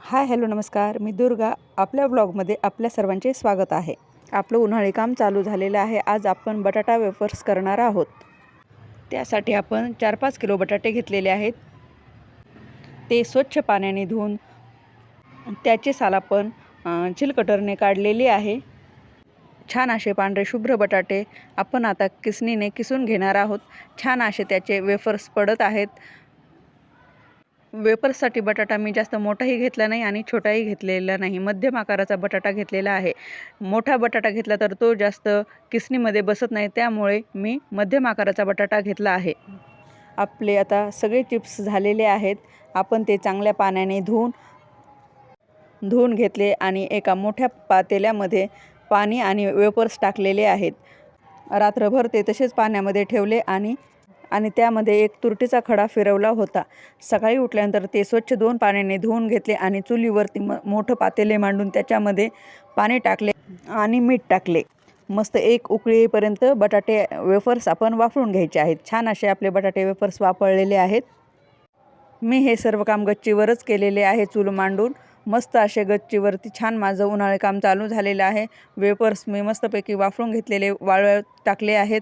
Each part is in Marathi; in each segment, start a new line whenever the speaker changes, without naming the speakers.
हाय हॅलो नमस्कार, मी दुर्गा. आपल्या ब्लॉगमध्ये आपल्या सर्वांचे स्वागत आहे. आपलं उन्हाळी काम चालू झालेलं आहे. आज आपण बटाटा वेफर्स करणार आहोत. त्यासाठी आपण 4-5 किलो बटाटे घेतलेले आहेत. ते स्वच्छ पाण्याने धुवून त्याचे साल आपण छिलकटरने काढलेले आहे. छान असे पांढरे शुभ्र बटाटे आपण आता किसणीने किसून घेणार आहोत. छान असे त्याचे वेफर्स पडत आहेत. वेफर्ससाठी बटाटा मी जास्त मोठाही घेतला नाही आणि छोटाही घेतलेला नाही, मध्यम आकाराचा बटाटा घेतलेला आहे. मोठा बटाटा घेतला तर तो जास्त किसणीमध्ये बसत नाही, त्यामुळे मी मध्यम आकाराचा बटाटा घेतला आहे. आपले आता सगळे चिप्स झालेले आहेत. आपण ते चांगल्या पाण्याने धुवून घेतले आणि एका मोठ्या पातेल्यामध्ये पाणी आणि वेफर्स टाकलेले आहेत. रात्रभर ते तसेच पाण्यामध्ये ठेवले आणि त्यामध्ये एक तुरटीचा खडा फिरवला होता. सकाळी उठल्यानंतर ते स्वच्छ 2 पाण्याने धुवून घेतले आणि चुलीवरती मोठं पातेले मांडून त्याच्यामध्ये पाणी टाकले आणि मीठ टाकले. मस्त एक उकळी येईपर्यंत बटाटे वेफर्स आपण वाफळून घ्यायचे आहेत. छान असे आपले बटाटे वेफर्स वाफळलेले आहेत. मी हे सर्व काम गच्चीवरच केलेले आहे, चूल मांडून. मस्त असे गच्चीवरती छान माझं उन्हाळी काम चालू झालेलं आहे. वेफर्स मी मस्तपैकी वाफळून घेतलेले वाळत टाकले आहेत.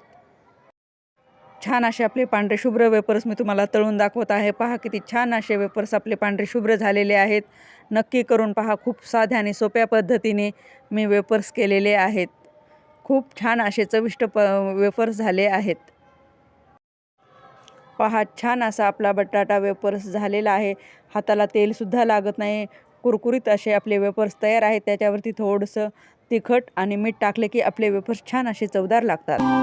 छान असे आपले पांढरे शुभ्र वेफर्स मी तुम्हाला तळून दाखवत आहे. पहा किती छान असे वेफर्स आपले पांढरे शुभ्र झालेले आहेत. नक्की करून पहा. खूप साध्या आणि सोप्या पद्धतीने मी वेफर्स केलेले आहेत. खूप छान असे चविष्ट वेफर्स झाले आहेत. पहा, छान असा आपला बटाटा वेफर्स झालेला आहे. हाताला तेलसुद्धा लागत नाही. कुरकुरीत असे आपले वेफर्स तयार आहेत. त्याच्यावरती थोडंसं तिखट आणि मीठ टाकले की आपले वेफर्स छान असे चवदार लागतात.